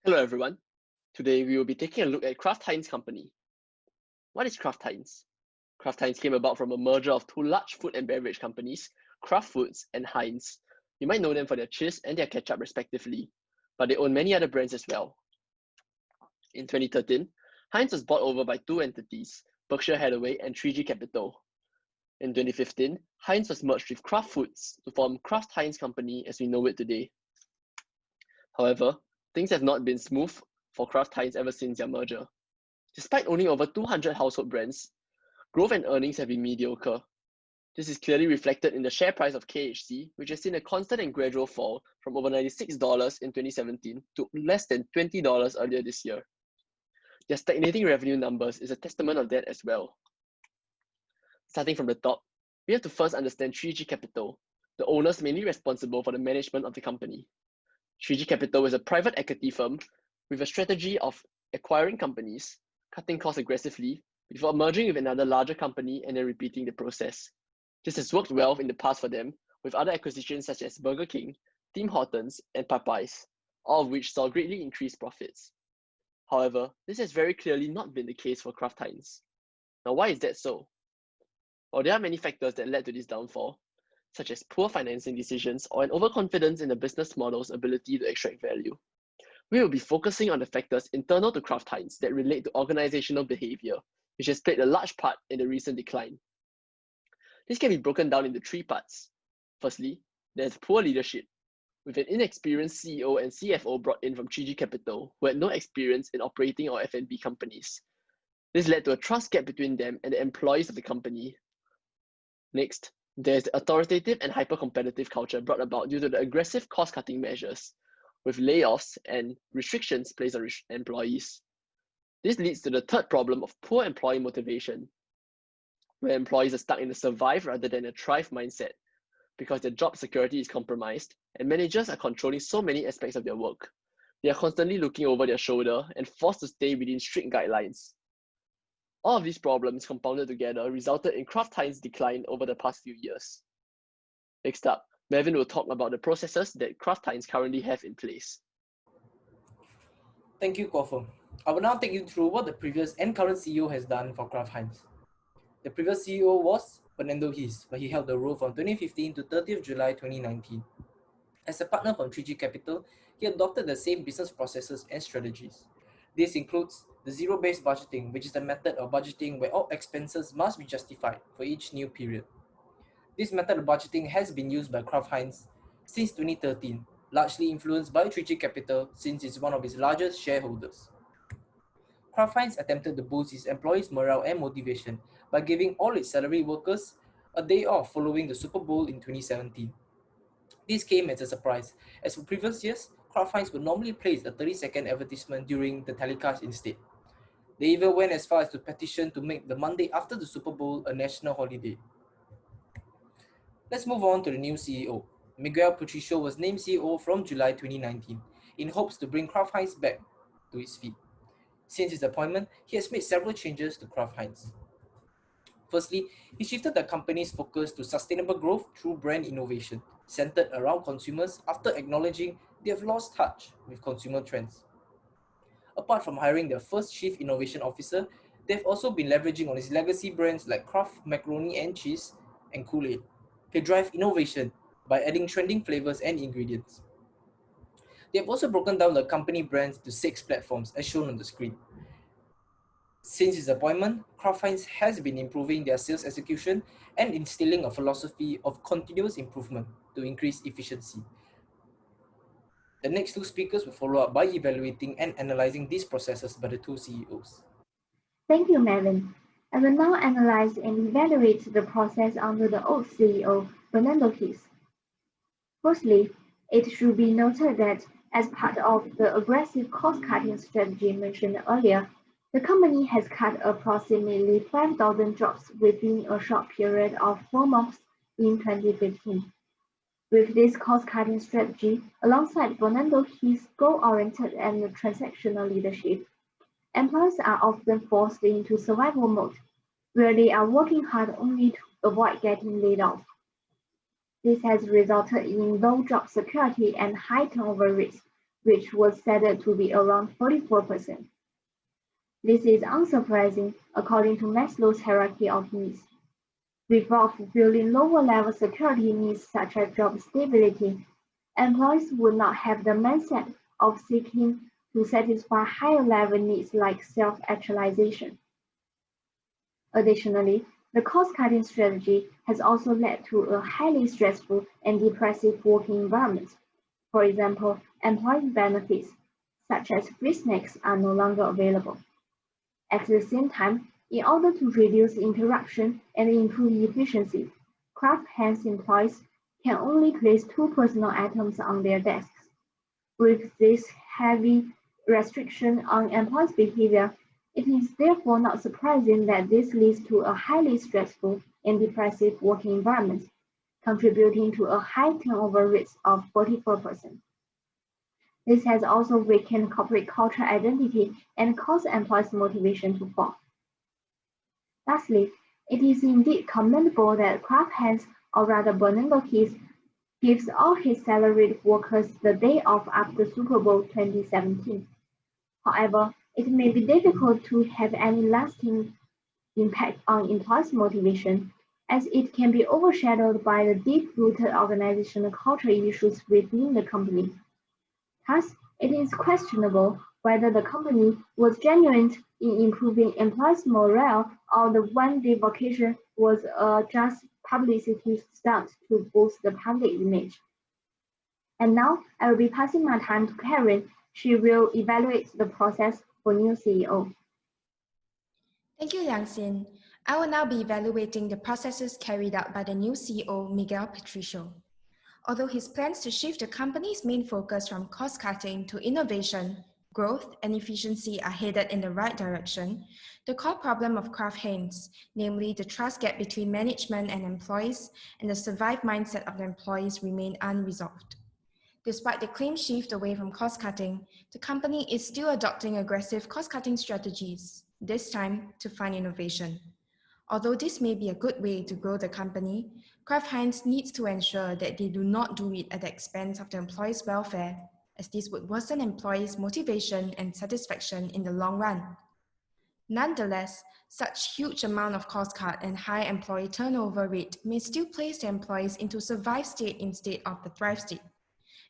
Hello everyone. Today we will be taking a look at Kraft Heinz Company. What is Kraft Heinz? Kraft Heinz came about from a merger of two large food and beverage companies, Kraft Foods and Heinz. You might know them for their cheese and their ketchup respectively, but they own many other brands as well. In 2013, Heinz was bought over by two entities, Berkshire Hathaway and 3G Capital. In 2015, Heinz was merged with Kraft Foods to form Kraft Heinz Company as we know it today. However, things have not been smooth for Kraft Heinz ever since their merger. Despite owning over 200 household brands, growth and earnings have been mediocre. This is clearly reflected in the share price of KHC, which has seen a constant and gradual fall from over $96 in 2017 to less than $20 earlier this year. Their stagnating revenue numbers is a testament of that as well. Starting from the top, we have to first understand 3G Capital, the owners mainly responsible for the management of the company. 3G Capital is a private equity firm with a strategy of acquiring companies, cutting costs aggressively, before merging with another larger company and then repeating the process. This has worked well in the past for them, with other acquisitions such as Burger King, Tim Hortons, and Popeyes, all of which saw greatly increased profits. However, this has very clearly not been the case for Kraft Heinz. Now, why is that so? Well, there are many factors that led to this downfall, such as poor financing decisions or an overconfidence in the business model's ability to extract value. We will be focusing on the factors internal to Kraft Heinz that relate to organizational behavior, which has played a large part in the recent decline. This can be broken down into three parts. Firstly, there's poor leadership, with an inexperienced CEO and CFO brought in from 3G Capital who had no experience in operating or F&B companies. This led to a trust gap between them and the employees of the company. Next, there's the authoritative and hyper-competitive culture brought about due to the aggressive cost-cutting measures, with layoffs and restrictions placed on employees. This leads to the third problem of poor employee motivation, where employees are stuck in a survive rather than a thrive mindset, because their job security is compromised and managers are controlling so many aspects of their work. They are constantly looking over their shoulder and forced to stay within strict guidelines. All of these problems compounded together resulted in Kraft Heinz's decline over the past few years. Next up, Mervin will talk about the processes that Kraft Heinz currently have in place. Thank you, Kofum. I will now take you through what the previous and current CEO has done for Kraft Heinz. The previous CEO was Fernando Hees, where he held the role from 2015 to 30th July 2019. As a partner from 3G Capital, he adopted the same business processes and strategies. This includes the zero-based budgeting, which is the method of budgeting where all expenses must be justified for each new period. This method of budgeting has been used by Kraft Heinz since 2013, largely influenced by 3G Capital since it's one of its largest shareholders. Kraft Heinz attempted to boost its employees' morale and motivation by giving all its salary workers a day off following the Super Bowl in 2017. This came as a surprise, as for previous years, Kraft Heinz would normally place a 30-second advertisement during the telecast instead. They even went as far as to petition to make the Monday after the Super Bowl a national holiday. Let's move on to the new CEO. Miguel Patricio was named CEO from July 2019 in hopes to bring Kraft Heinz back to its feet. Since his appointment, he has made several changes to Kraft Heinz. Firstly, he shifted the company's focus to sustainable growth through brand innovation, centered around consumers after acknowledging they have lost touch with consumer trends. Apart from hiring their first chief innovation officer, they've also been leveraging on its legacy brands like Kraft Macaroni and Cheese and Kool-Aid to drive innovation by adding trending flavors and ingredients. They have also broken down the company brands to 6 platforms as shown on the screen. Since his appointment, Kraft Heinz has been improving their sales execution and instilling a philosophy of continuous improvement to increase efficiency. The next 2 speakers will follow up by evaluating and analyzing these processes by the 2 CEOs. Thank you, Melvin. I will now analyze and evaluate the process under the old CEO, Fernando Hees. Firstly, it should be noted that as part of the aggressive cost-cutting strategy mentioned earlier, the company has cut approximately 5,000 jobs within a short period of 4 months in 2015. With this cost-cutting strategy, alongside Fernando Hees' goal-oriented and transactional leadership, employees are often forced into survival mode, where they are working hard only to avoid getting laid off. This has resulted in low job security and high turnover rates, which was said to be around 44%. This is unsurprising according to Maslow's hierarchy of needs. Without fulfilling lower-level security needs such as job stability, employees would not have the mindset of seeking to satisfy higher-level needs like self-actualization. Additionally, the cost-cutting strategy has also led to a highly stressful and depressive working environment. For example, employee benefits, such as free snacks, are no longer available. At the same time, in order to reduce interruption and improve efficiency, Kraft Heinz employees can only place 2 personal items on their desks. With this heavy restriction on employees' behavior, it is therefore not surprising that this leads to a highly stressful and depressive working environment, contributing to a high turnover rate of 44%. This has also weakened corporate culture identity and caused employees' motivation to fall. Lastly, it is indeed commendable that Kraft Heinz, or rather Bernardo Keys, gives all his salaried workers the day off after Super Bowl 2017. However, it may be difficult to have any lasting impact on employees' motivation, as it can be overshadowed by the deep-rooted organizational culture issues within the company. Thus, it is questionable whether the company was genuine in improving employees' morale or the one-day vacation was a just publicity stunt to boost the public image. And now I will be passing my time to Karen. She will evaluate the process for new CEO. Thank you, Liang Xin. I will now be evaluating the processes carried out by the new CEO, Miguel Patricio. Although his plans to shift the company's main focus from cost-cutting to innovation, growth, and efficiency are headed in the right direction, the core problem of Kraft Heinz, namely the trust gap between management and employees and the survive mindset of the employees, remain unresolved. Despite the claimed shift away from cost-cutting, the company is still adopting aggressive cost-cutting strategies, this time to fund innovation. Although this may be a good way to grow the company, Kraft Heinz needs to ensure that they do not do it at the expense of the employees' welfare, as this would worsen employees' motivation and satisfaction in the long run. Nonetheless, such huge amount of cost cut and high employee turnover rate may still place the employees into survive state instead of the thrive state.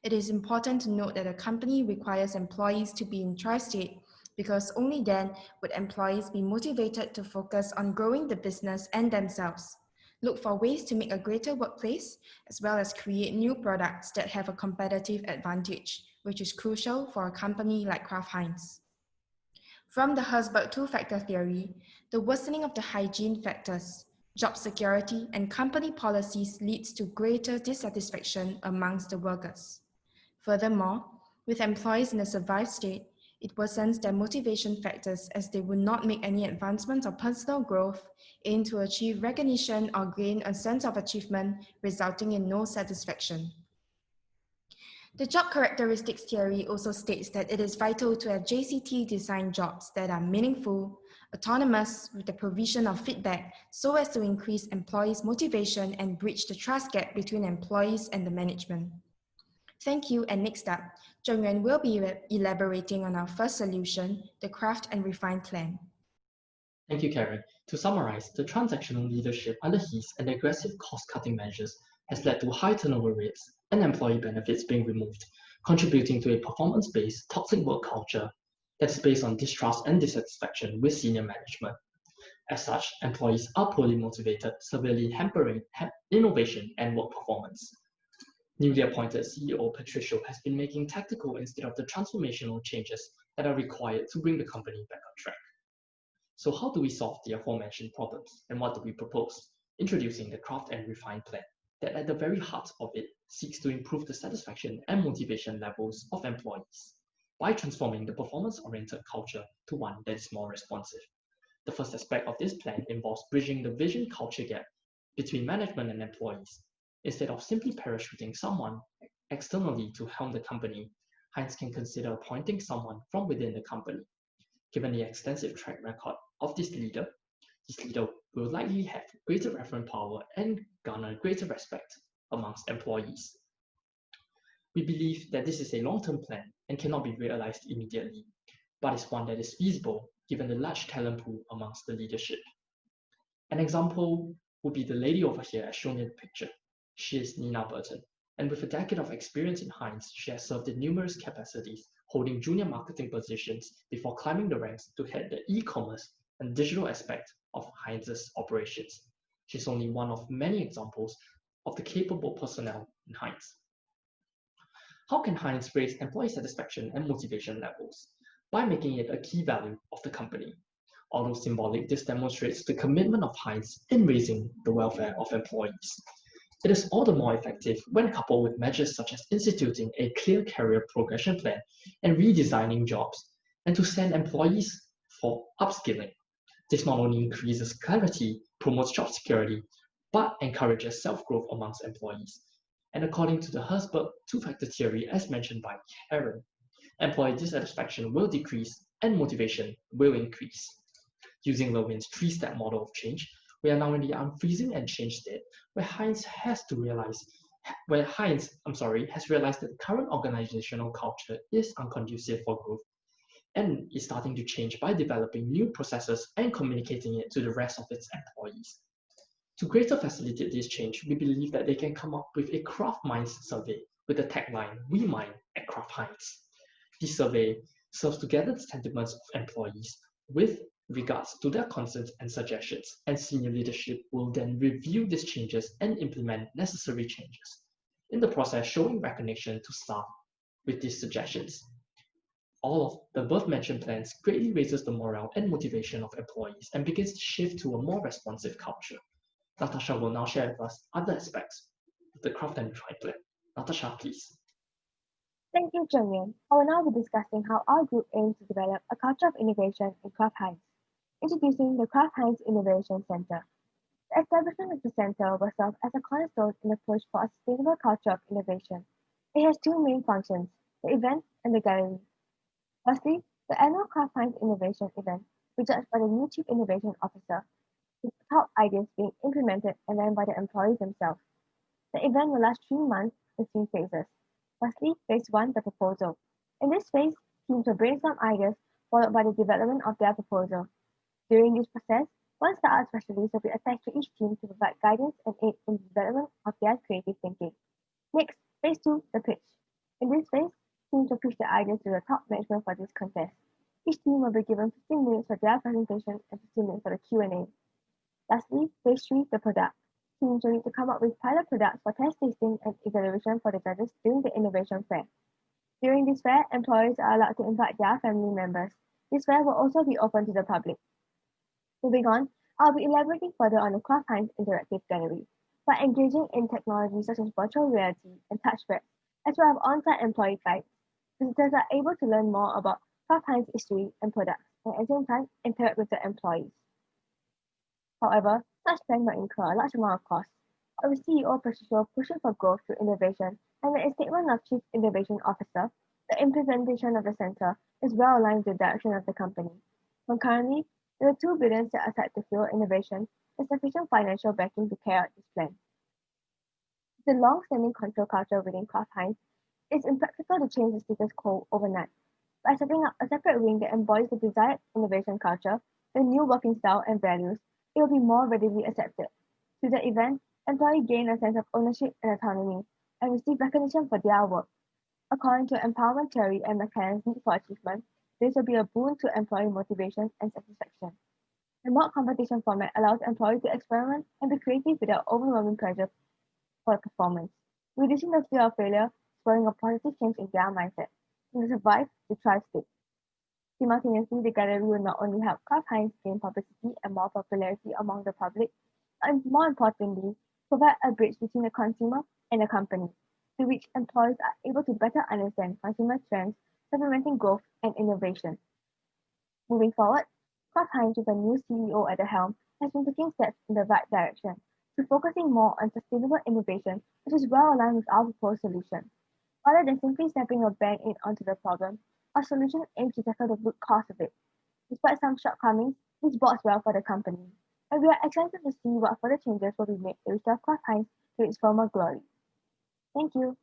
It is important to note that a company requires employees to be in thrive state because only then would employees be motivated to focus on growing the business and themselves, look for ways to make a greater workplace, as well as create new products that have a competitive advantage, which is crucial for a company like Kraft Heinz. From the Herzberg two-factor theory, the worsening of the hygiene factors, job security, and company policies leads to greater dissatisfaction amongst the workers. Furthermore, with employees in a survive state, it worsens their motivation factors as they would not make any advancements or personal growth, aim to achieve recognition or gain a sense of achievement, resulting in no satisfaction. The job characteristics theory also states that it is vital to have JCT-designed jobs that are meaningful, autonomous, with the provision of feedback so as to increase employees' motivation and bridge the trust gap between employees and the management. Thank you, and next up, Zheng will be elaborating on our first solution, the Craft and Refine plan. Thank you, Karen. To summarize, the transactional leadership under his and aggressive cost-cutting measures has led to high turnover rates and employee benefits being removed, contributing to a performance-based toxic work culture that is based on distrust and dissatisfaction with senior management. As such, employees are poorly motivated, severely hampering innovation and work performance. Newly appointed CEO Patricio has been making tactical instead of the transformational changes that are required to bring the company back on track. So how do we solve the aforementioned problems, and what do we propose? Introducing the Craft and Refine plan that at the very heart of it seeks to improve the satisfaction and motivation levels of employees by transforming the performance-oriented culture to one that is more responsive. The first aspect of this plan involves bridging the vision culture gap between management and employees. Instead of simply parachuting someone externally to helm the company, Heinz can consider appointing someone from within the company. Given the extensive track record of this leader will likely have greater reference power and garner greater respect amongst employees. We believe that this is a long-term plan and cannot be realized immediately, but is one that is feasible given the large talent pool amongst the leadership. An example would be the lady over here as shown in the picture. She is Nina Burton, and with a decade of experience in Heinz, she has served in numerous capacities, holding junior marketing positions before climbing the ranks to head the e-commerce and digital aspect of Heinz's operations. She's only one of many examples of the capable personnel in Heinz. How can Heinz raise employee satisfaction and motivation levels? By making it a key value of the company. Although symbolic, this demonstrates the commitment of Heinz in raising the welfare of employees. It is all the more effective when coupled with measures such as instituting a clear career progression plan and redesigning jobs, and to send employees for upskilling. This not only increases clarity, promotes job security, but encourages self-growth amongst employees. And according to the Herzberg two-factor theory as mentioned by Karen, employee dissatisfaction will decrease and motivation will increase. Using Lewin's three-step model of change, we are now in the unfreezing and change state, where Heinz has realized that the current organizational culture is unconducive for growth and is starting to change by developing new processes and communicating it to the rest of its employees. To greater facilitate this change, we believe that they can come up with a Kraft Minds survey with the tagline, "We Mind at Kraft Heinz." This survey serves to gather the sentiments of employees with regards to their concerns and suggestions, and senior leadership will then review these changes and implement necessary changes, in the process showing recognition to staff with these suggestions. All of the above-mentioned plans greatly raises the morale and motivation of employees and begins to shift to a more responsive culture. Natasha will now share with us other aspects of the Kraft and Try plan. Natasha, please. Thank you, Zheng. I will now be discussing how our group aims to develop a culture of innovation in Kraft Heinz. Introducing the Kraft Heinz Innovation Center. The establishment of the center will serve as a cornerstone in the push for a sustainable culture of innovation. It has two main functions, the event and the gallery. Firstly, the annual Kraft Heinz Innovation event, which is judged by the new Chief Innovation Officer, with top ideas being implemented and ran by the employees themselves. The event will last 3 months in 3 phases. Firstly, phase 1, the proposal. In this phase, teams will brainstorm ideas followed by the development of their proposal. During this process, one startup specialist will be attached to each team to provide guidance and aid in the development of their creative thinking. Next, phase 2, the pitch. In this phase, teams will pitch their ideas to the top management for this contest. Each team will be given 15 minutes for their presentation and 15 minutes for the Q&A. Lastly, phase 3, the product. Teams will need to come up with pilot products for test tasting and evaluation for the judges during the innovation fair. During this fair, employees are allowed to invite their family members. This fair will also be open to the public. Moving on, I'll be elaborating further on the Kraft Heinz Interactive Gallery. By engaging in technologies such as virtual reality and touchpads, as well as on-site employee guides, visitors are able to learn more about Kraft Heinz history and products, and at the same time interact with the employees. However, such plans will incur a large amount of cost. Our CEO Patricio pushing for growth through innovation, and in a statement of Chief Innovation Officer, the implementation of the center is well aligned with the direction of the company. Concurrently, there are $2 billion set aside to fuel innovation and sufficient financial backing to carry out this plan. The long-standing control culture within Kraft Heinz, it's impractical to change the status quo overnight. By setting up a separate wing that embodies the desired innovation culture, the new working style and values, it will be more readily accepted. Through the event, employees gain a sense of ownership and autonomy and receive recognition for their work. According to empowerment theory and McKennan's need for achievement, this will be a boon to employee motivation and satisfaction. The mock competition format allows employees to experiment and be creative without overwhelming pressure for performance, reducing the fear of failure, spurring a positive change in their mindset. To survive, the thrive state. Simultaneously, the gallery will not only help Kraft Heinz gain publicity and more popularity among the public, but more importantly, provide a bridge between the consumer and the company, through which employees are able to better understand consumer trends, supplementing growth and innovation. Moving forward, Kraft Heinz with a new CEO at the helm has been taking steps in the right direction, to focusing more on sustainable innovation, which is well aligned with our proposed solution. Rather than simply snapping a band-aid onto the problem, our solution aims to tackle the root cause of it. Despite some shortcomings, this bodes well for the company, and we are excited to see what further changes will be made to restore Kraft Heinz to its former glory. Thank you.